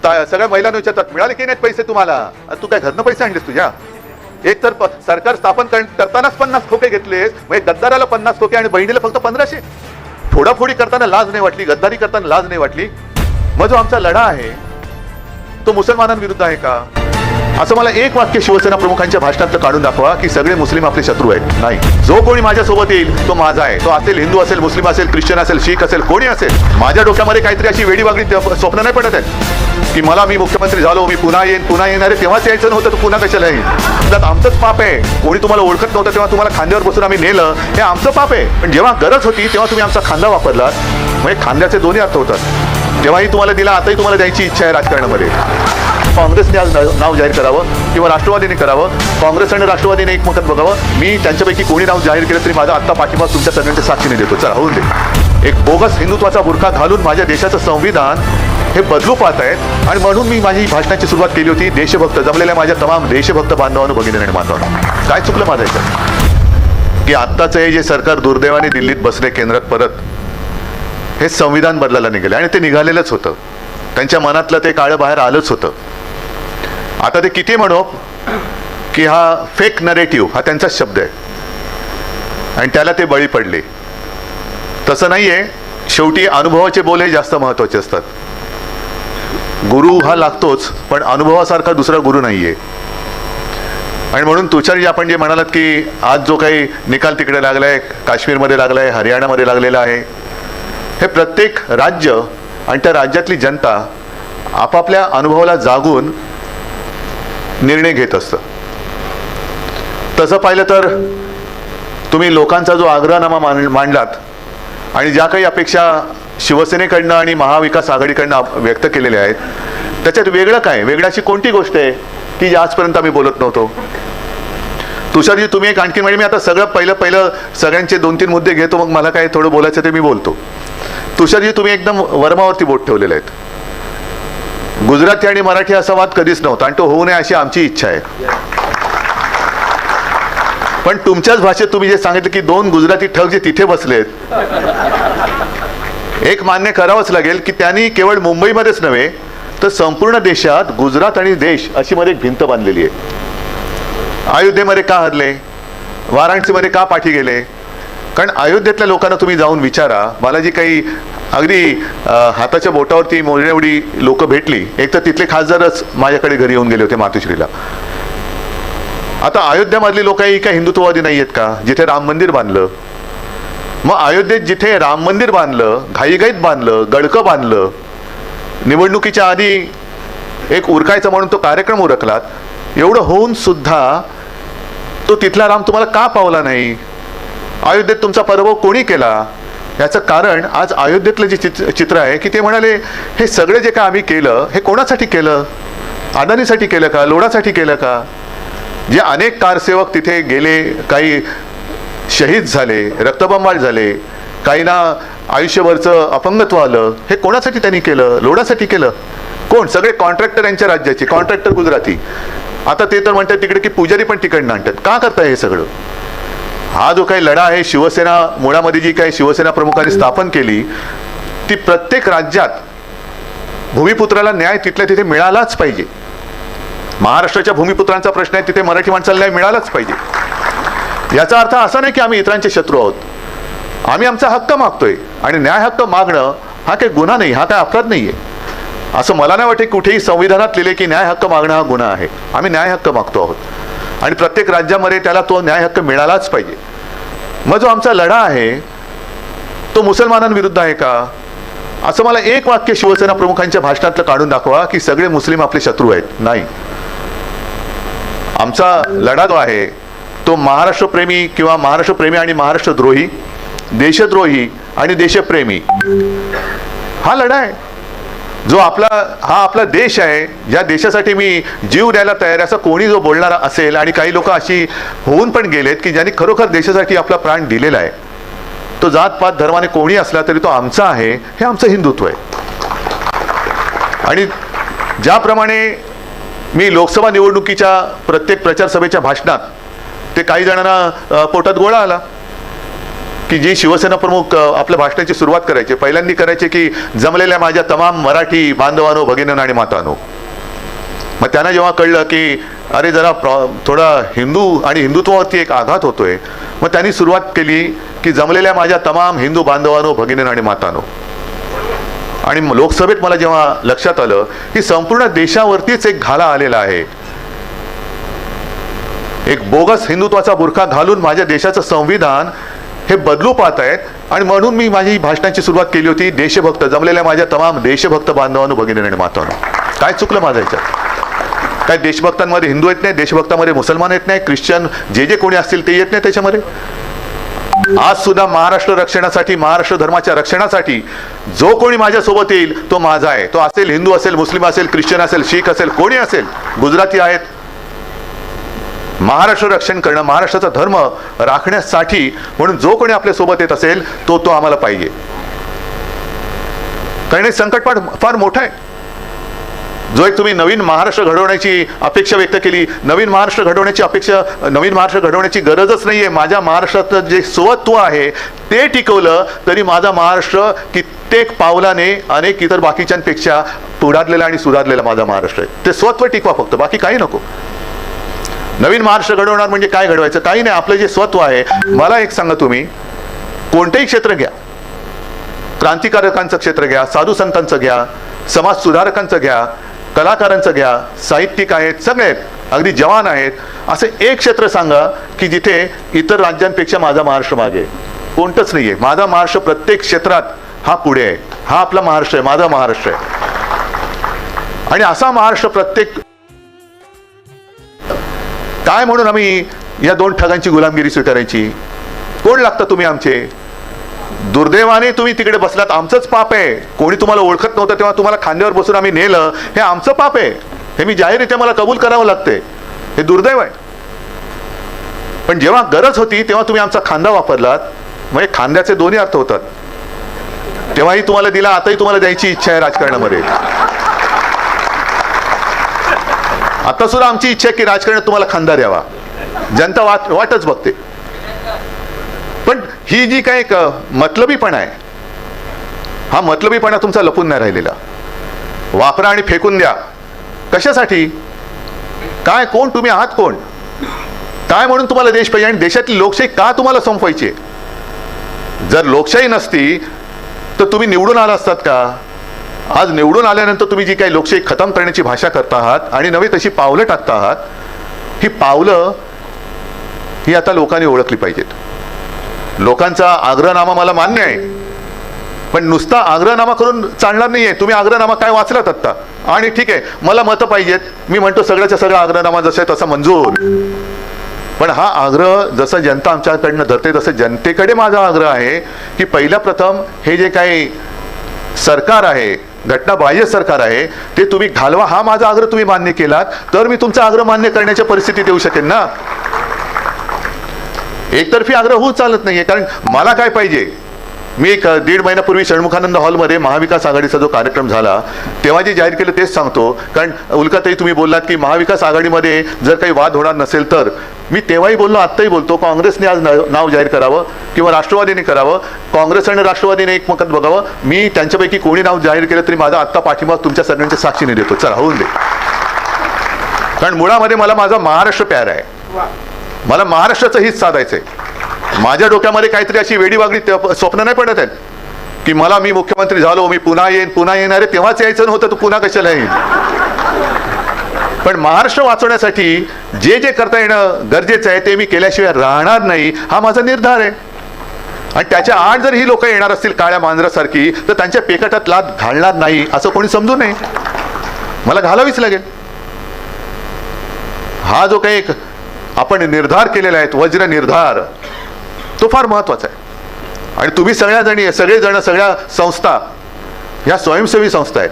सगळ्या महिलांना विचारतात मिळाले की नाहीत पैसे तुम्हाला, तू काय घरनं पैसे आणलेस तुझ्या? एक तर सरकार स्थापन करतानाच 50 खोके घेतलेस, म्हणजे गद्दाराला 50 खोके आणि बहिणीला फक्त 1500. फोडाफोडी करताना लाज नाही वाटली, गद्दारी करताना लाज नाही वाटली? मग जो आमचा लढा आहे तो मुसलमानांविरुद्ध आहे का? असं मला एक वाक्य शिवसेना प्रमुखांच्या भाषणातलं काढून दाखवा की सगळे मुस्लिम आपले शत्रू आहेत. नाही, जो कोणी माझ्यासोबत येईल तो माझा आहे. तो असेल हिंदू असेल, मुस्लिम असेल, ख्रिश्चन असेल, शीख असेल, कोणी असेल. माझ्या डोक्यामध्ये काहीतरी अशी वेडीवागडी स्वप्न नाही पडत आहेत की मी मुख्यमंत्री झालो, मी पुन्हा येणार आहे. तेव्हाच यायचं नव्हतं, तर पुन्हा कशाला येईल? त्यात आमचंच पाप आहे. कोणी तुम्हाला ओळखत नव्हतं तेव्हा तुम्हाला खांद्यावर बसून आम्ही नेलं, हे आमचं पाप आहे. पण जेव्हा गरज होती तेव्हा तुम्ही आमचा खांदा वापरलात, म्हणजे खांद्याचे दोन्ही अर्थ होतात. तेव्हाही तुम्हाला दिला, आताही तुम्हाला द्यायची इच्छा आहे राजकारणामध्ये. काँग्रेसने आज नाव जाहीर करावं किंवा राष्ट्रवादीने करावं, काँग्रेस आणि राष्ट्रवादीने एकमत बघावं. मी त्यांच्यापैकी कोणी नाव जाहीर केलं तरी माझा आत्ता पाठिंबा तुमच्या सगळ्यांच्या साक्षीने देतो. चला होऊन दे. एक बोगस हिंदुत्वाचा बुरखा घालून माझ्या देशाचं संविधान हे बदलू पाहत आहेत. आणि म्हणून मी माझी भाषणाची सुरुवात केली होती, देशभक्त जमलेल्या माझ्या तमाम देशभक्त बांधवांनो, भगिनी आणि बांधवांनो. काय चुकलं माझं याच्यात की आत्ताचं हे जे सरकार दुर्दैवाने दिल्लीत बसले केंद्रात परत, हे संविधान बदलायला निघाले आणि ते निघालेलंच होतं. त्यांच्या मनातलं ते काळं बाहेर आलंच होतं. आता ते किती म्हणो की हा फेक नरेटिव्ह हा त्यांचाच शब्द आहे आणि त्याला ते बळी पडले. तसं नाहीये. शेवटी अनुभवाचे बोल हे जास्त महत्वाचे असतात. गुरु हा लागतोच, पण अनुभवासारखा दुसरा गुरु नाहीये. आणि म्हणून तुषारजी, आपण जे म्हणालात की आज जो काही निकाल तिकडे लागलाय, काश्मीरमध्ये लागलाय, हरियाणामध्ये लागलेला आहे, हे प्रत्येक राज्य आणि त्या राज्यातली जनता आपापल्या अनुभवाला जागून निर्णय घेत असतं. तसं पाहिलं तर तुम्ही लोकांचा जो आग्रहनामा मांडलात आणि ज्या काही अपेक्षा शिवसेनेकडनं आणि महाविकास आघाडीकडनं व्यक्त केलेल्या आहेत, त्याच्यात वेगळं काय, वेगळी अशी कोणती गोष्ट आहे की जी आजपर्यंत आम्ही बोलत नव्हतो? तुषारजी, तुम्ही एक आणखी म्हणजे मी आता सगळं पहिलं सगळ्यांचे 2-3 मुद्दे घेतो, मग मला काय थोडं बोलायचं ते मी बोलतो. तुषारजी, तुम्ही एकदम वर्मावरती बोट ठेवलेले आहेत. गुजराती आणि मराठी असा वाद कधीच नव्हता आणि तो होऊ नये अशी आमची इच्छा आहे. पण तुमच्याच भाषेत तुम्ही जे सांगितलं की 2 गुजराती ठग जे तिथे बसलेत, एक मान्य करावंच लागेल की त्यांनी केवळ मुंबईमध्येच नव्हे तर संपूर्ण देशात गुजरात आणि देश अशी मध्ये एक भिंत बांधलेली आहे. अयोध्येमध्ये का हरले, वाराणसीमध्ये का पाठी गेले? कारण अयोध्येतल्या लोकांना तुम्ही जाऊन विचारा. मला जी काही अगदी हाताच्या बोटावरती मोजण्याएवढी लोक भेटली, एक तर तिथले खासदारच माझ्याकडे घरी येऊन गेले होते मातोश्रीला. आता अयोध्यामधली लोकही काय हिंदुत्ववादी नाही आहेत का, जिथे राम मंदिर बांधलं? मग अयोध्येत जिथे राम मंदिर बांधलं, घाईघाईत बांधलं, गडकं बांधलं, निवडणुकीच्या आधी एक उरकायचा म्हणून तो कार्यक्रम उरकलात, एवढं होऊन सुद्धा तो तिथला राम तुम्हाला का पावला नाही? अयोध्येत तुमचा पराभव कोणी केला? याचं कारण आज अयोध्येतलं जे चित्र आहे की ते म्हणाले हे सगळे जे काय आम्ही केलं हे कोणासाठी केलं? अदानीसाठी केलं का? लोढासाठी केलं का? जे अनेक कारसेवक तिथे गेले, काही शहीद झाले, रक्तबंबाळ झाले, काहींना आयुष्यभरचं अपंगत्व आलं, हे कोणासाठी त्यांनी केलं? लोढासाठी केलं? कोण? सगळे कॉन्ट्रॅक्टर यांच्या राज्याचे, कॉन्ट्रॅक्टर गुजराती. आता ते तर म्हणतात तिकडे की पुजारी पण तिकडनं आणतात. का करताय हे सगळं? हा जो काही लढा आहे, शिवसेना मुळामध्ये जी काही शिवसेना प्रमुखांनी स्थापन केली, ती प्रत्येक राज्यात भूमिपुत्राला न्याय तिथल्या तिथे मिळालाच पाहिजे. महाराष्ट्राच्या भूमिपुत्रांचा प्रश्न आहे, तिथे मराठी माणसाला न्याय मिळालाच पाहिजे. याचा अर्थ असा नाही की आम्ही इतरांचे शत्रू आहोत. आम्ही आमचा हक्क मागतोय आणि न्याय हक्क मागणं हा काही गुन्हा नाही, हा काही अपराध नाहीये. असं मला नाही वाटत कुठेही संविधानात लिहिले की न्याय हक्क मागणं हा गुन्हा आहे. आम्ही न्याय हक्क मागतो आहोत आणि प्रत्येक राज्यामध्ये त्याला तो न्याय हक्क मिळालाच पाहिजे. मग जो आमचा लढा आहे तो मुसलमानांविरुद्ध आहे का? असं मला एक वाक्य शिवसेना प्रमुखांच्या भाषणातलं काढून दाखवा की सगळे मुस्लिम आपले शत्रू आहेत. नाही, आमचा लढा जो आहे तो महाराष्ट्रप्रेमी किंवा महाराष्ट्रप्रेमी आणि महाराष्ट्रद्रोही, देशद्रोही आणि देशप्रेमी हा लढा आहे. जो हा आपला देश आहे, ज्या देशासाठी मी जीव द्यायला तयार आहे असं कोणी जो बोलणारा असेल, आणि काही लोक अशी होऊन पण गेलेत की ज्यांनी खरोखर देशासाठी आपला प्राण दिलेला आहे, तो जातपात धर्माने कोणी असला तरी तो आमचा आहे, हे आमचं हिंदुत्व आहे. आणि ज्याप्रमाणे मी लोकसभा निवडणुकीच्या प्रत्येक प्रचार सभेच्या भाषणात ते काही जणांना पोटात गोळा आला की जी शिवसेना प्रमुख आपल्या भाषणाची सुरुवात करायचे, पहिल्यांदा करायचे की जमलेल्या माझ्या तमाम मराठी बांधवांनो, भगिनींनो आणि मातांनो. मग त्यांना जेव्हा कळलं की अरे जरा थोडा हिंदू आणि हिंदुत्वावरती एक आघात होतोय, मग त्यांनी सुरुवात केली की जमलेल्या माझ्या तमाम हिंदू बांधवांनो, भगिनींनो आणि मातांनो. आणि लोकसभेत मला जेव्हा लक्षात आलं की संपूर्ण देशावरतीच एक घाला आलेला आहे, एक बोगस हिंदुत्वाचा बुरखा घालून माझ्या देशाचं संविधान हे बदलू पाहत आहेत. आणि म्हणून मी माझी भाषणाची सुरुवात केली होती, देशभक्त जमलेल्या माझ्या तमाम देशभक्त बांधवांनो, भगिनींनो आणि मातांनो. काय चुकलं माझं याच्यात? काय देशभक्तांमध्ये हिंदू येत नाही, देशभक्तांमध्ये मुसलमान येत नाही, ख्रिश्चन जे कोणी असतील ते येत नाही त्याच्यामध्ये? आज सुद्धा महाराष्ट्र रक्षणासाठी, महाराष्ट्र धर्माच्या रक्षणासाठी जो कोणी माझ्यासोबत येईल तो माझा आहे. तो असेल हिंदू असेल, मुस्लिम असेल, ख्रिश्चन असेल, शीख असेल, कोणी असेल, गुजराती आहेत. महाराष्ट्र रक्षण करणं, महाराष्ट्राचा धर्म राखण्यासाठी म्हणून जो कोणी आपल्या सोबत येत असेल तो आम्हाला पाहिजे. कारण हे संकट फार मोठं आहे. जो एक तुम्ही नवीन महाराष्ट्र घडवण्याची अपेक्षा व्यक्त केली, नवीन महाराष्ट्र घडवण्याची गरजच नाहीये. माझ्या महाराष्ट्राचं जे स्वत्व आहे ते टिकवलं तरी माझा महाराष्ट्र कित्येक पावलाने अनेक इतर बाकीच्यांपेक्षा पुढारलेला आणि सुधारलेला माझा महाराष्ट्र आहे. ते स्वत्व टिकवा फक्त, बाकी काही नको. नवीन महाराष्ट्र घडवणार म्हणजे काय घडवायचं? काही नाही. आपलं जे स्वत्व आहे, मला एक सांगा, तुम्ही कोणतेही क्षेत्र घ्या, क्रांतिकारकांचं क्षेत्र घ्या, साधू संतांचं घ्या, समाज सुधारकांचं घ्या, कलाकारांचं घ्या, साहित्यिक आहेत, सगळे आहेत, अगदी जवान आहेत, असे एक क्षेत्र सांगा की जिथे इतर राज्यांपेक्षा माझा महाराष्ट्र मागे आहे. कोणतंच नाहीये. माझा महाराष्ट्र प्रत्येक क्षेत्रात हा पुढे आहे. हा आपला महाराष्ट्र आहे, माझा महाराष्ट्र आहे. आणि असा महाराष्ट्र प्रत्येक काय म्हणून आम्ही या दोन ठगांची गुलामगिरी स्वीकारायची? कोण लागतं तुम्ही आमचे? दुर्दैवाने तुम्ही तिकडे बसलात, आमचंच पाप आहे. कोणी तुम्हाला ओळखत नव्हतं तेव्हा तुम्हाला खांद्यावर बसून आम्ही नेलं, हे आमचं पाप आहे. हे मी जाहीररित्या मला कबूल करावं लागते. हे दुर्दैव आहे. पण जेव्हा गरज होती तेव्हा तुम्ही आमचा खांदा वापरलात. म्हणजे खांद्याचे दोन्ही अर्थ होतात. तेव्हाही तुम्हाला दिला, आताही तुम्हाला द्यायची इच्छा आहे राजकारणामध्ये. आता सुद्धा आमची इच्छा आहे की राजकारणात तुम्हाला खांदा द्यावा. जनता वाटच बघते. पण ही जी काय एक मतलबीपणा आहे, हा मतलबीपणा तुमचा लपून नाही राहिलेला. वापरा आणि फेकून द्या. कशासाठी? काय? कोण तुम्ही आहात? कोण? काय म्हणून तुम्हाला देश पाहिजे? आणि देशातली लोकशाही का तुम्हाला संपवायची? जर लोकशाही नसती तर तुम्ही निवडून आला असतात का? आज निवडून आल्यानंतर तुम्ही जी काही लोकशाही खतम करण्याची भाषा करता आहात आणि नवी तशी पावलं टाकता आहात, ही पावलं ही आता लोकांनी ओळखली पाहिजेत. लोकांचा आग्रहनामा मला मान्य आहे, पण नुसता आग्रहनामा करून चालणार नाहीये. तुम्ही आग्रहनामा काय वाचलात आत्ता? आणि ठीक आहे, मला मतं पाहिजेत, मी म्हणतो सगळ्याच्या सगळा आग्रहनामा जसा आहे तसा मंजूर. पण हा आग्रह जसं जनता आमच्याकडनं धरते तसं जनतेकडे माझा आग्रह आहे की पहिल्या प्रथम हे जे काही सरकार आहे, घटनाबाह्य सरकार आहे, ते तुम्ही घालवा. हा माझा आग्रह तुम्ही मान्य केलात तर मी तुमचा आग्रह मान्य करण्याच्या परिस्थितीत येऊ शकेन ना. एकतर्फी आग्रह होऊच चालत नाहीये. कारण मला काय पाहिजे? मी एक 1.5 महिन्यापूर्वी षण्मुखानंद हॉलमध्ये महाविकास आघाडीचा जो कार्यक्रम झाला तेव्हा जे जाहीर केलं तेच सांगतो. कारण उल्काताई तुम्ही बोललात की महाविकास आघाडीमध्ये जर काही वाद होणार नसेल तर, मी तेव्हाही बोललो, आत्ताही बोलतो, काँग्रेसने आज नाव जाहीर करावं किंवा राष्ट्रवादीने करावं. काँग्रेस आणि राष्ट्रवादीने एकमत बघावं. मी त्यांच्यापैकी कोणी नाव जाहीर केलं तरी माझा आत्ता पाठिंबा तुमच्या सगळ्यांच्या साक्षीने देतो. चला होऊन दे. कारण मुळामध्ये मला माझा महाराष्ट्र प्यार आहे. मला महाराष्ट्राचं हित साधायचंय. माझ्या डोक्यामध्ये काहीतरी अशी वेडीवागडी स्वप्न नाही पडत आहेत की मी मुख्यमंत्री झालो, मी पुन्हा येणार आहे, तेव्हाच यायचं नव्हतं, तू पुन्हा कशाला येईल. पण महाराष्ट्र वाचवण्यासाठी जे करता येणं गरजेचं आहे ते मी केल्याशिवाय राहणार नाही, हा माझा निर्धार आहे. आणि त्याच्या आड जर ही लोक येणार असतील काळ्या मांजरासारखी तर त्यांच्या पेकाटात लाथ घालणार नाही असं कोणी समजू नये. मला घालावीच लागेल. हा जो काही एक आपण निर्धार केलेला आहे, वज्र निर्धार, तो फार महत्वाचा आहे. आणि तुम्ही सगळेजण सगळ्या संस्था ह्या स्वयंसेवी संस्था आहेत.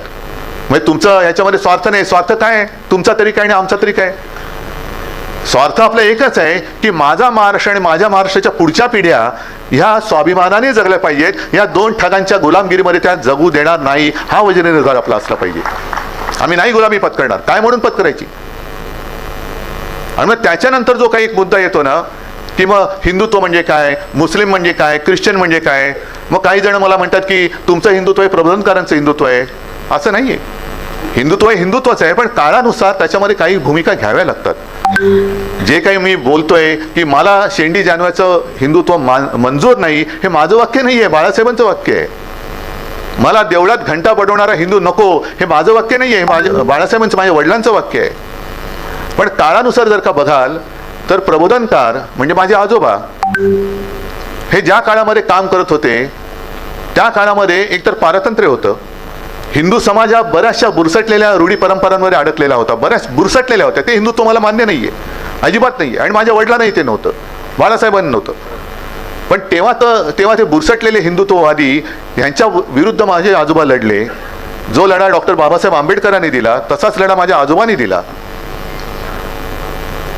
म्हणजे तुमचं याच्यामध्ये स्वार्थ नाही. स्वार्थ काय आहे? तुमचा तरी काय आणि आमचा तरी काय? स्वार्थ आपला एकच आहे की माझा महाराष्ट्र आणि माझ्या महाराष्ट्राच्या पुढच्या पिढ्या ह्या स्वाभिमानाने जगल्या पाहिजेत. या दोन ठगांच्या गुलामगिरीमध्ये त्या जगू देणार नाही, हा वज्र निर्धार आपला असला पाहिजे. आम्ही नाही गुलामी पत्करणार. काय म्हणून पत्करायची? आणि मग त्याच्यानंतर जो काही एक मुद्दा येतो ना की मग हिंदुत्व म्हणजे काय, मुस्लिम म्हणजे काय, ख्रिश्चन म्हणजे काय. मग काही जण मला म्हणतात की तुमचं हिंदुत्व हे प्रबोधनकारांचं हिंदुत्व आहे. असं नाही आहे. हिंदुत्व हे हिंदुत्वच आहे, पण काळानुसार त्याच्यामध्ये काही भूमिका घ्याव्या लागतात. जे काही मी बोलतोय की मला शेंडी जानव्याचं हिंदुत्व मंजूर नाही, हे माझं वाक्य नाही आहे, बाळासाहेबांचं वाक्य आहे. मला देवळात घंटा बडवणारा हिंदू नको, हे माझं वाक्य नाही आहे, माझ्या बाळासाहेबांचं, माझ्या वडिलांचं वाक्य आहे. पण काळानुसार जर का बघाल तर प्रबोधनकार म्हणजे माझे आजोबा हे ज्या काळामध्ये काम करत होते त्या काळामध्ये एकतर पारतंत्र्य होतं. हिंदू समाज हा बऱ्याचशा बुरसटलेल्या रूढी परंपरांमध्ये अडकलेला होता, बऱ्याच बुरसटलेल्या होत्या. ते हिंदुत्व मला मान्य नाही आहे, अजिबात नाही आहे. आणि माझ्या वडिलांनाही ते नव्हतं, बाळासाहेबांनी नव्हतं. पण तेव्हा ते बुरसटलेले हिंदुत्ववादी यांच्या विरुद्ध माझे आजोबा लढले. जो लढा डॉक्टर बाबासाहेब आंबेडकरांनी दिला तसाच लढा माझ्या आजोबांनी दिला.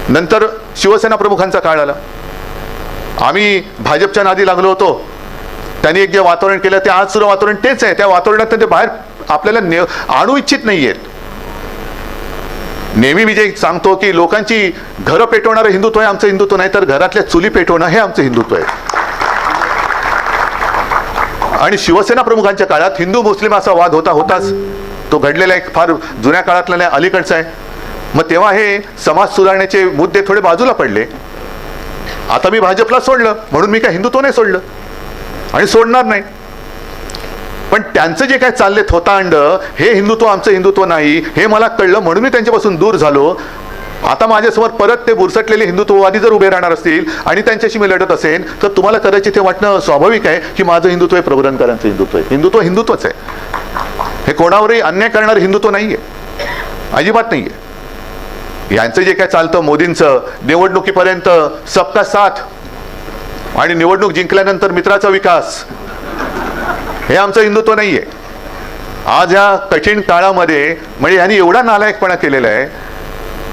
नंतर शिवसेना प्रमुखांचा काळ आला. आम्ही भाजपच्या नादी लागलो होतो. त्यांनी एक जे वातावरण केलं ते आज सुद्धा वातावरण तेच आहे. त्या वातावरणात ते बाहेर आपल्याला आणू इच्छित नाहीयेत. नेहमी मी जे सांगतो की लोकांची घरं पेटवणारं हिंदुत्व आहे आमचं हिंदुत्व नाही, तर घरातल्या चुली पेटवणं हे आमचं हिंदुत्व आहे. आणि शिवसेना प्रमुखांच्या काळात हिंदू मुस्लिम असा वाद होताच. तो घडलेला एक फार जुन्या काळातला नाही, अलीकडचा आहे. मग तेव्हा हे समाज सुधारण्याचे मुद्दे थोडे बाजूला पडले. आता मी भाजपला सोडलं म्हणून मी काय हिंदुत्व नाही सोडलं आणि सोडणार नाही. पण त्यांचं जे काय चालले थोतांड, हे हिंदुत्व आमचं हिंदुत्व नाही हे मला कळलं, म्हणून मी त्यांच्यापासून दूर झालो. आता माझ्यासमोर परत ते बुरसटलेले हिंदुत्ववादी जर उभे राहणार असतील आणि त्यांच्याशी मी लढत असेल तर तुम्हाला कदाचित ते वाटणं स्वाभाविक आहे की माझं हिंदुत्व हे प्रबोधनकारांचं हिंदुत्व आहे. हिंदुत्व हिंदुत्वच आहे. हे कोणावरही अन्याय करणारं हिंदुत्व नाहीये, अजिबात नाहीये. यांचं जे काय चालतं मोदींचं, निवडणुकीपर्यंत सबका साथ आणि निवडणूक जिंकल्यानंतर मित्राचा विकास, हे आमचं हिंदुत्व नाहीये. आज या कठीण काळामध्ये म्हणजे यांनी एवढा नालायकपणा केलेला आहे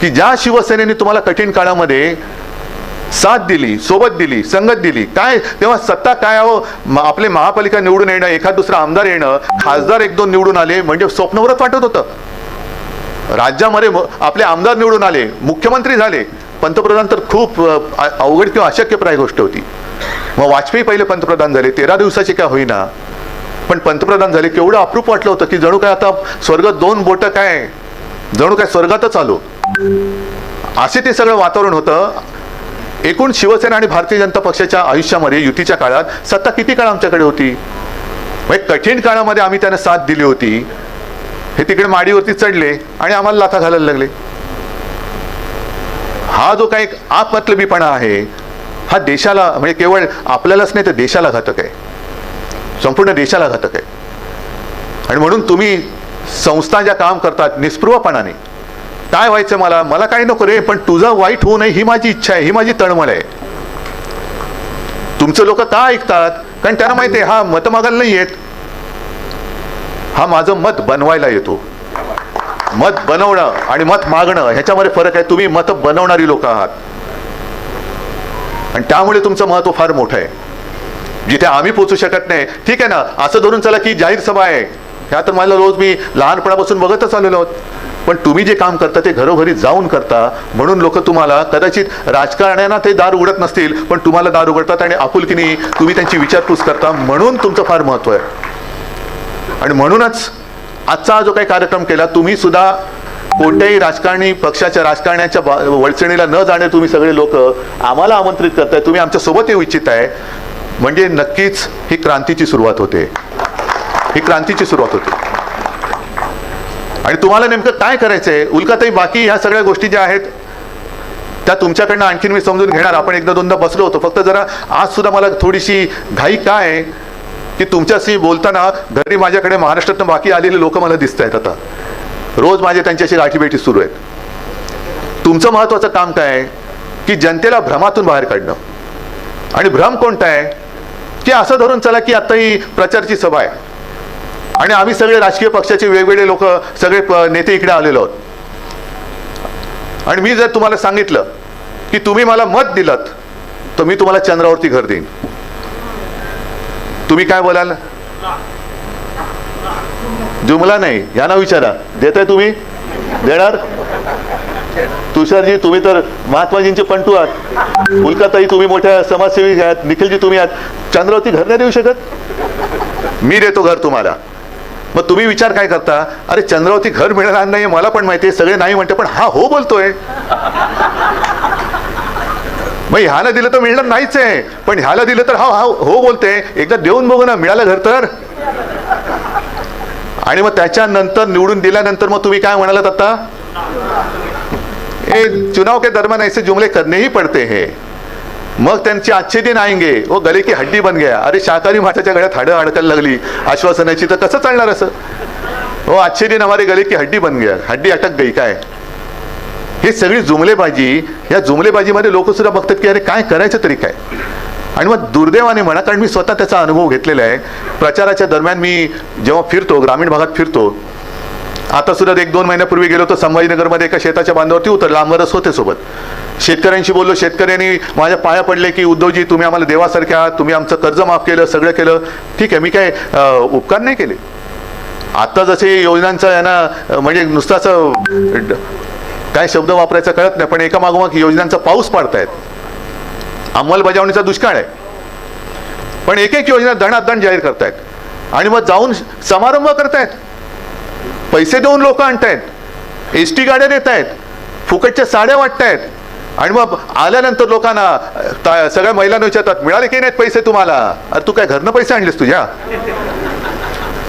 की ज्या शिवसेनेने तुम्हाला कठीण काळामध्ये साथ दिली, सोबत दिली, संगत दिली, काय तेव्हा सत्ता काय आपले महापालिका निवडून येणं, एखाद दुसरा आमदार येणं, खासदार एक दोन निवडून आले म्हणजे स्वप्नवरच वाटत होतं. राज्यामध्ये आपले आमदार निवडून आले, मुख्यमंत्री झाले, पंतप्रधान तर खूप अवघड किंवा अशक्यप्राय गोष्ट होती. मग वाजपेयी पहिले पंतप्रधान झाले, 13 दिवसाचे काय होईना पण पंतप्रधान झाले. केवढं अप्रूप वाटलं होतं की जणू काय आता स्वर्गात दोन बोटं काय, जणू काय स्वर्गातच आलो, असे ते सगळं वातावरण होतं. एकूण शिवसेना आणि भारतीय जनता पक्षाच्या आयुष्यामध्ये युतीच्या काळात सत्ता किती काळ आमच्याकडे होती. कठीण काळामध्ये आम्ही त्यांना साथ दिली होती. हे तिकडे माडीवरती चढले आणि आम्हाला लाथा घालायला लागले. हा जो काही आपमतलबीपणा आहे हा देशाला म्हणजे केवळ आपल्यालाच नाही तर देशाला घातक आहे, संपूर्ण देशाला घातक आहे. आणि म्हणून तुम्ही संस्था ज्या काम करतात निस्पृहपणाने, काय व्हायचं मला काही नको रे, पण तुझं वाईट होऊ नये ही माझी इच्छा आहे, ही माझी तळमळ आहे. तुमचं लोक का ऐकतात? कारण त्यांना माहिती आहे हा मत मागायला नाही येत, हा माझं मत बनवायला येतो. मत बनवणं आणि मत मागणं ह्याच्यामध्ये फरक आहे. तुम्ही मत बनवणारी लोक आहात आणि त्यामुळे तुमचं महत्व फार मोठं आहे. जिथे आम्ही पोचू शकत नाही, ठीक आहे ना, असं धरून चला की जाहीर सभा आहे, ह्या तर मला रोज मी लहानपणापासून बघतच आलेलो आहोत. पण तुम्ही जे काम करता ते घरोघरी जाऊन करता, म्हणून लोक तुम्हाला कदाचित राजकारण्यांना ते दार उघडत नसतील पण तुम्हाला दार उघडतात आणि आपुलकीने तुम्ही त्यांची विचारपूस करता, म्हणून तुमचं फार महत्व आहे. आणि म्हणूनच आजचा हा जो काही कार्यक्रम केला, तुम्ही सुद्धा कोणत्याही राजकारणी पक्षाच्या राजकारण्याच्या वळचणीला न जाणे तुम्ही सगळे लोक आम्हाला आमंत्रित करताय, तुम्ही आमच्या सोबत येऊ इच्छित आहे, म्हणजे नक्कीच ही क्रांतीची सुरुवात होते. ही क्रांतीची सुरुवात होते. आणि तुम्हाला नेमकं काय करायचंय उल्काताई, बाकी ह्या सगळ्या गोष्टी ज्या आहेत त्या तुमच्याकडनं आणखीन मी समजून घेणार. आपण एकदा दोनदा बसलो होतो, फक्त जरा आज सुद्धा मला थोडीशी घाई काय की तुमच्याशी बोलताना घरी माझ्याकडे महाराष्ट्रातून बाकी आलेले लोक मला दिसत आहेत. आता रोज माझे त्यांच्याशी गाठीभेटी सुरू आहेत. तुमचं महत्वाचं काम काय आहे की जनतेला भ्रमातून बाहेर काढणं. आणि भ्रम कोणता आहे की असं धरून चला की आता ही प्रचारची सभा आहे आणि आम्ही सगळे राजकीय पक्षाचे वेगवेगळे लोक सगळे नेते इकडे आलेलो आहोत. आणि मी जर तुम्हाला सांगितलं की तुम्ही मला मत दिलत तर मी तुम्हाला चंद्रावरती घर देईन, तुम्ही काय बोलाल? जुमला नाही, यांना विचारा, देताय तुम्ही? देणार? तुषारजी तुम्ही तर महात्माजींचे पंटू आहात, मुलकाताई तुम्ही मोठ्या समाजसेवी आहात, निखिलजी तुम्ही आहात, चंद्रावती घर नाही देऊ शकत? मी देतो घर तुम्हाला. मग तुम्ही विचार काय करता, अरे चंद्रावती घर मिळणार नाही मला पण माहिती आहे, सगळे नाही म्हणते, पण हा हो बोलतोय. मग ह्याला दिलं तर मिळणार नाहीच आहे, पण ह्याला दिलं तर हा हो बोलते. एकदा देऊन बघू ना, मिळालं घर तर. आणि मग त्याच्यानंतर निवडून दिल्यानंतर मग तुम्ही काय म्हणालात आता, चुनाव के दरम्यान ऐसे जुमले करने ही पडते हैं. मग त्यांचे अच्छे दिन आएंगे वो गले की हड्डी बन गया. अरे शाकाहारी माठाच्या गळ्यात हाडं अडकायला लागली आश्वासनाची, तर कसं चालणार असं? वो अच्छे दिन हमारे गले की हड्डी बन गया, हड्डी अटक गई. काय हे सगळी जुमलेबाजी, या जुमलेबाजीमध्ये लोक सुद्धा बघतात की अरे काय करायचं तरी काय. आणि मग दुर्दैवाने म्हणा, कारण मी स्वतः त्याचा अनुभव घेतलेला आहे. प्रचाराच्या दरम्यान मी जेव्हा फिरतो, ग्रामीण भागात फिरतो, आता सुद्धा 1-2 महिन्यापूर्वी गेलो तर संभाजीनगरमध्ये एका शेताच्या बांधावरती उतरलो, आमरस होते सोबत. शेतकऱ्यांशी बोललो, शेतकऱ्यांनी माझ्या पाया पडले की उद्धवजी तुम्ही आम्हाला देवासारखे आहात, तुम्ही आमचं कर्ज माफ केलं, सगळं केलं. ठीक आहे, मी काय उपकार नाही केले. आता जसे योजनांचं यांना म्हणजे नुसतं असं काय शब्द वापरायचा कळत नाही, पण एका मागोमाग योजनांचा पाऊस पाडतायत. अंमलबजावणीचा दुष्काळ आहे, पण एक एक योजना दणादण जाहीर करतायत आणि मग जाऊन समारंभ करतायत, पैसे देऊन लोक आणतायत, एसटी गाड्या देत आहेत, फुकटच्या साड्या वाटतायत. आणि मग आल्यानंतर लोकांना सगळ्या महिलांना विचारतात मिळाले की नाहीत पैसे तुम्हाला. अरे तू काय घरनं पैसे आणलेस तुझ्या?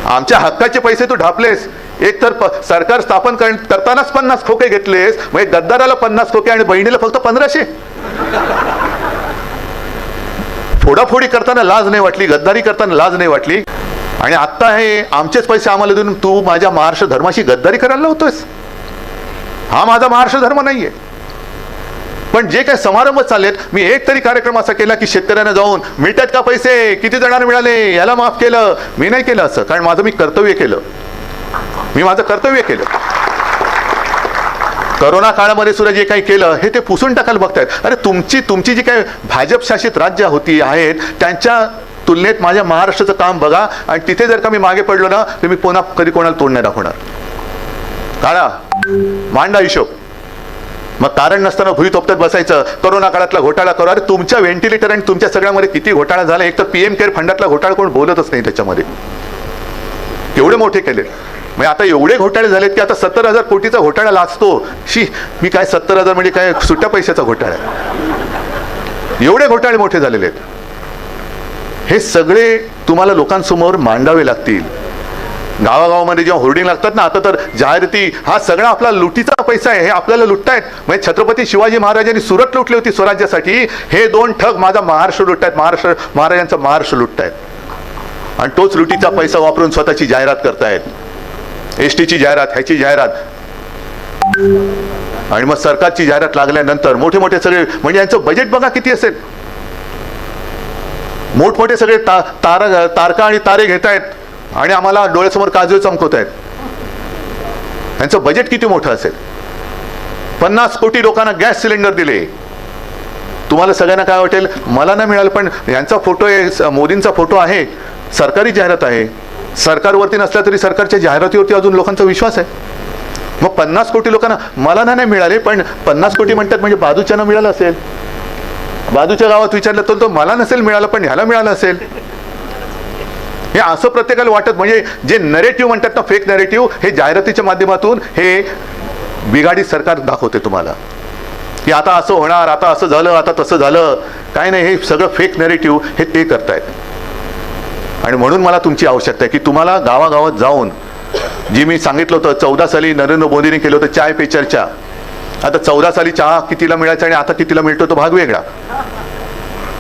आमच्या हक्काचे पैसे तू ढापलेस. एक तर सरकार स्थापन करतानाच 50 खोके घेतलेस, मग गद्दाराला 50 खोके आणि बहिणीला फक्त 1500. फोडाफोडी करताना लाज नाही वाटली, गद्दारी करताना लाज नाही वाटली. आणि आत्ता हे आमचेच पैसे आम्हाला देऊन तू माझ्या महाराष्ट्र धर्माशी गद्दारी करायला होतोस. हा माझा महाराष्ट्र धर्म नाहीये. पण जे काही समारंभ चाललेत, मी एक तरी कार्यक्रम असा केला की शेतकऱ्यांना जाऊन मिळतात का पैसे, किती जणांना मिळाले, याला माफ केलं. मी नाही केलं असं, कारण माझं मी कर्तव्य केलं, मी माझं कर्तव्य केलं. करोना काळामध्ये सुद्धा जे काही केलं हे ते पुसून टाकायला बघतायत. अरे तुमची जी काही भाजप शासित राज्य होती आहेत त्यांच्या तुलनेत माझ्या महाराष्ट्राचं काम बघा, आणि तिथे जर का मी मागे पडलो ना तर मी पुन्हा कधी कोणाला तोंड नाही दाखवणार. काढा मांडा हिशोब. मग कारण नसताना भुई तोपत्यात बसायचं, करोना काळातला घोटाळा करू. अरे तुमच्या व्हेंटिलेटर आणि तुमच्या सगळ्यामध्ये किती घोटाळा झाला. एक तर PM केअर फंडातला घोटाळा कोण बोलतच नाही त्याच्यामध्ये, केवढे मोठे केले. म्हणजे आता एवढे घोटाळे झालेत की आता 70,000 कोटीचा घोटाळा लाचतो. मी काय 70,000 म्हणजे काय सुट्ट्या पैशाचा घोटाळा. एवढे घोटाळे मोठे झालेले आहेत. हे सगळे तुम्हाला लोकांसमोर मांडावे लागतील. गावागावामध्ये जेव्हा होर्डिंग लागतात ना, आता तर जाहिराती, हा सगळा आपला लुटीचा पैसा आहे, हे आपल्याला लुटतायत. म्हणजे छत्रपती शिवाजी महाराजांनी सुरत लुटली होती स्वराज्यासाठी, हे 2 ठग माझा महाराष्ट्र लुटतायत, महाराष्ट्र महाराजांचा महाराष्ट्र लुटतायत. आणि तोच लुटीचा पैसा वापरून स्वतःची जाहिरात करतायत, एसटीची जाहिरात, ह्याची जाहिरात. आणि मग सरकारची जाहिरात लागल्यानंतर मोठे मोठे सगळे, म्हणजे यांचं बजेट बघा किती असेल. मोठमोठे सगळे तारका आणि तारे घेत आहेत आणि आम्हाला डोळ्यासमोर काजळ चमकवत आहेत. यांचं बजेट किती मोठं असेल. 50 कोटी लोकांना गॅस सिलेंडर दिले. तुम्हाला सगळ्यांना काय वाटेल, मला नाही मिळालं, पण यांचा फोटो आहे, मोदींचा फोटो आहे, सरकारी जाहिरात आहे. सरकारवरती नसल्या तरी सरकारच्या जाहिरातीवरती अजून लोकांचा विश्वास आहे. मग 50 कोटी लोकांना मला नाही मिळाले, पण 50 कोटी म्हणतात म्हणजे बाजूच्यानं मिळालं असेल, बाजूच्या गावात विचारलं तर तो मला नसेल मिळालं पण ह्याला मिळालं असेल. हे असं प्रत्येकाला वाटत. म्हणजे जे नरेटिव्ह म्हणतात ना, फेक नरेटिव्ह, हे जाहिरातीच्या माध्यमातून हे बिघाडी सरकार दाखवते तुम्हाला की आता असं होणार, आता असं झालं, आता तसं झालं. काय नाही, हे सगळं फेक नरेटिव्ह हे ते करतायत. आणि म्हणून मला तुमची आवश्यकता आहे की तुम्हाला गावागावात जाऊन, जी मी सांगितलं होतं 14 साली नरेंद्र मोदींनी केलं होतं चाय पे चर्चा. आता 14 साली चहा कितीला मिळायचा आणि आता कितीला मिळतो तो भाग वेगळा.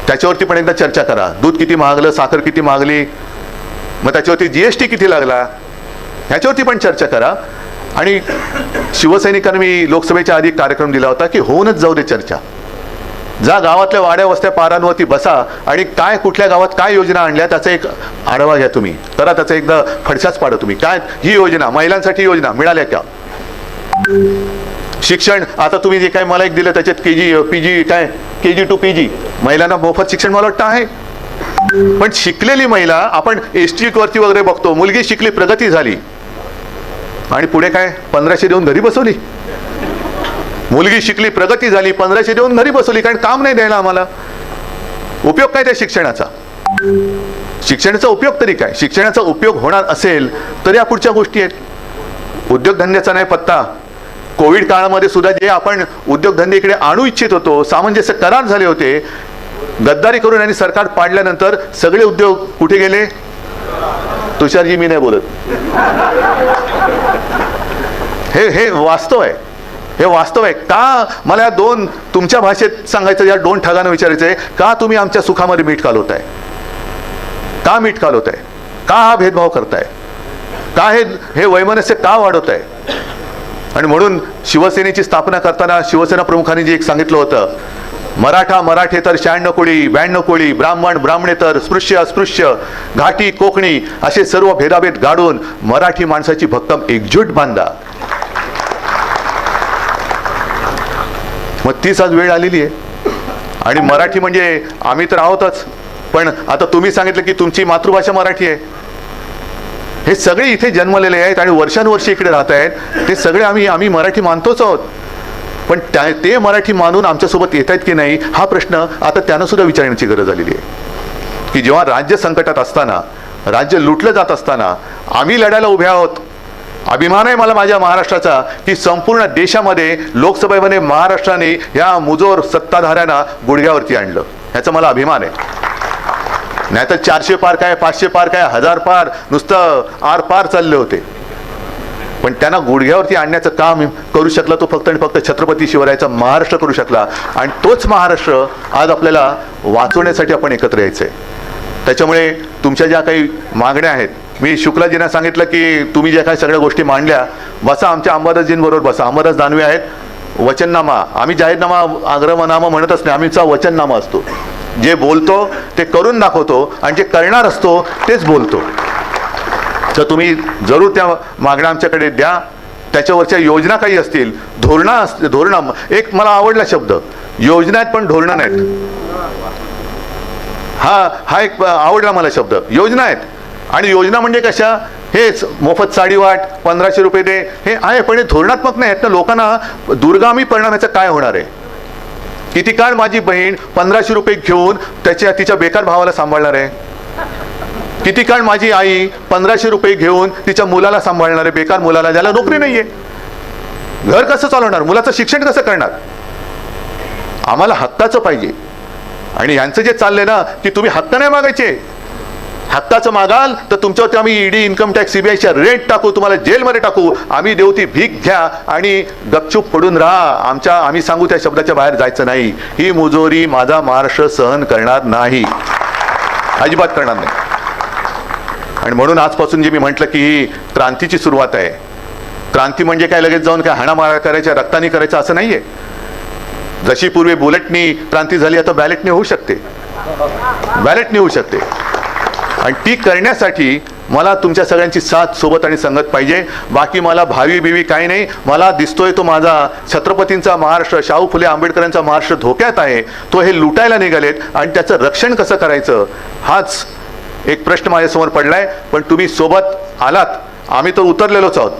त्याच्यावरती पण एकदा चर्चा करा. दूध किती महागलं, साखर किती महागली, मग त्याच्यावरती GST किती लागला, ह्याच्यावरती पण चर्चा करा. आणि शिवसैनिकांना मी लोकसभेच्या आधी कार्यक्रम दिला होता की होऊनच जाऊ दे चर्चा. जा गावातल्या वाड्या वस्त्या पारांवरती बसा आणि काय कुठल्या गावात काय योजना आणल्या त्याचा एक आढावा घ्या तुम्ही. करा त्याचा एकदा फडशाच पाडा तुम्ही. काय ही योजना, महिलांसाठी योजना मिळाल्या का? शिक्षण, आता तुम्ही जे काय मला एक दिलं त्याच्यात PG काय KG to PG महिलांना मोफत शिक्षण मला वाटतं आहे. पण शिकलेली महिला आपण ST वरती वगैरे बघतो, मुलगी शिकली, प्रगती झाली आणि पुढे काय 1500 देऊन घरी बसवली. मुलगी शिकली, प्रगती झाली, 1500 देऊन घरी बसवली, कारण काम नाही द्यायला आम्हाला. उपयोग काय त्या शिक्षणाचा? शिक्षणाचा उपयोग तरी काय? शिक्षणाचा उपयोग होणार असेल तर या पुढच्या गोष्टी आहेत. उद्योगधंद्याचा नाही पत्ता. कोविड काळामध्ये सुद्धा जे आपण उद्योगधंदे इकडे आणू इच्छित होतो, सामंजस्य करार झाले होते, गद्दारी करून आणि सरकार पाडल्यानंतर सगळे उद्योग कुठे गेले? तुषारजी, मी नाही बोलत. हे वास्तव आहे. हे वास्तव आहे. का मला तुमच्या भाषेत सांगायचं, या 2 ठगांना विचारायचं आहे, का तुम्ही आमच्या सुखामध्ये मीठ कालवताय? का मीठ कालवताय? का हा भेदभाव करताय? का हे वैमनस्य का वाढवताय? आणि म्हणून शिवसेनेची स्थापना करताना शिवसेना प्रमुखांनी जे एक सांगितलं होतं, मराठा मराठेतर 96 कोळी, 92 कोळी, ब्राह्मण ब्राह्मणेतर, स्पृश्य अस्पृश्य, घाटी कोकणी असे सर्व भेदाभेद गाडून मराठी माणसाची भक्कम एकजूट बांधा. मग तीच आज वेळ आलेली आहे. आणि मराठी म्हणजे आम्ही तर आहोतच, पण आता तुम्ही सांगितलं की तुमची मातृभाषा मराठी आहे. हे सगळे इथे जन्मलेले आहेत आणि वर्षानुवर्ष इकडे राहत आहेत. ते सगळे आम्ही मराठी मानतोच आहोत. पण ते मराठी मानून आमच्यासोबत येत आहेत की नाही, हा प्रश्न आता त्यांना सुद्धा विचारण्याची गरज आलेली आहे. की जेव्हा राज्य संकटात असताना, राज्य लुटलं जात असताना आम्ही लढायला उभे आहोत. अभिमान आहे मला माझ्या महाराष्ट्राचा की संपूर्ण देशामध्ये लोकसभेमध्ये महाराष्ट्राने या मुजोर सत्ताधाऱ्यांना गुडघ्यावरती आणलं. ह्याचा मला अभिमान आहे. नाहीतर 400 पार काय, 500 पार काय, 1000 पार, नुसतं आर पार चालले होते. पण त्यांना गुडघ्यावरती आणण्याचं काम करू शकला तो फक्त आणि फक्त छत्रपती शिवरायाचा महाराष्ट्र करू शकला. आणि तोच महाराष्ट्र आज आपल्याला वाचवण्यासाठी आपण एकत्र यायचंय. त्याच्यामुळे तुमच्या ज्या काही मागण्या आहेत, मी शुक्लाजींना सांगितलं की तुम्ही ज्या काही सगळ्या गोष्टी मांडल्या, बसा आमच्या अंबादासजींबरोबर बसा. अंबादास दानवे आहेत. वचननामा, आम्ही जाहीरनामा आग्रहनामा म्हणतच नाही, आमचा वचननामा असतो. जे बोलतो ते करून दाखवतो आणि जे करणार असतो तेच बोलतो. तर तुम्ही जरूर त्या मागण्या आमच्याकडे द्या. त्याच्यावरच्या योजना काही असतील, धोरणं, एक मला आवडला शब्द, योजना आहेत पण धोरणं नाहीत. हा एक आवडला मला शब्द, योजना आहेत. आणि योजना म्हणजे कशा? हेच मोफत साडी वाट, 1500 रुपये दे, हे आहे, पण हे धोरणात्मक नाही आहेत ना. लोकांना दुर्गामी परिणामाचं काय होणार आहे? किती काळ माझी बहीण 1500 रुपये घेऊन तिच्या बेकार भावाला सांभाळणार आहे? किती काळ माझी आई 1500 रुपये घेऊन तिच्या मुलाला सांभाळणार आहे, बेकार मुलाला, ज्याला नोकरी नाहीये? घर कसं चालवणार? मुलाचं शिक्षण कसं करणार? आम्हाला हक्काचं पाहिजे. आणि यांचं जे चाललंय ना की तुम्ही हक्क नाही मागायचे, हक्काचं मागाल तर तुमच्यावरती आम्ही ईडी, इन्कम टॅक्स, सीबीआयच्या रेट टाकू, तुम्हाला जेलमध्ये टाकू. आम्ही देऊ ती भीक घ्या आणि गपचूप पडून राहा. आम्ही सांगू त्या शब्दाच्या बाहेर जायचं नाही. ही मुजोरी माझा महाराष्ट्र सहन करणार नाही, अजिबात करणार नाही. आणि म्हणून आजपासून जे मी म्हटलं की ही क्रांतीची सुरुवात आहे. क्रांती म्हणजे काय लगेच जाऊन काय हाणामारा करायच्या, रक्तानी करायचं असं नाहीये. जशी पूर्वी बुलेटनी क्रांती झाली, आता बॅलेटने होऊ शकते. बॅलेटने होऊ शकते. आणि ती करण्यासाठी मला तुमच्या सगळ्यांची साथ, सोबत आणि संगत पाहिजे. बाकी मला भावी बिवी काही नाही. मला दिसतोय तो माझा छत्रपतींचा महाराष्ट्र, शाहू फुले आंबेडकरांचा महाराष्ट्र धोक्यात आहे. तो हे लुटायला निघालेत आणि त्याचं रक्षण कसं करायचं हाच एक प्रश्न माझ्यासमोर पडलाय. पण तुम्ही सोबत आलात, आम्ही तर उतरलेलोच आहोत.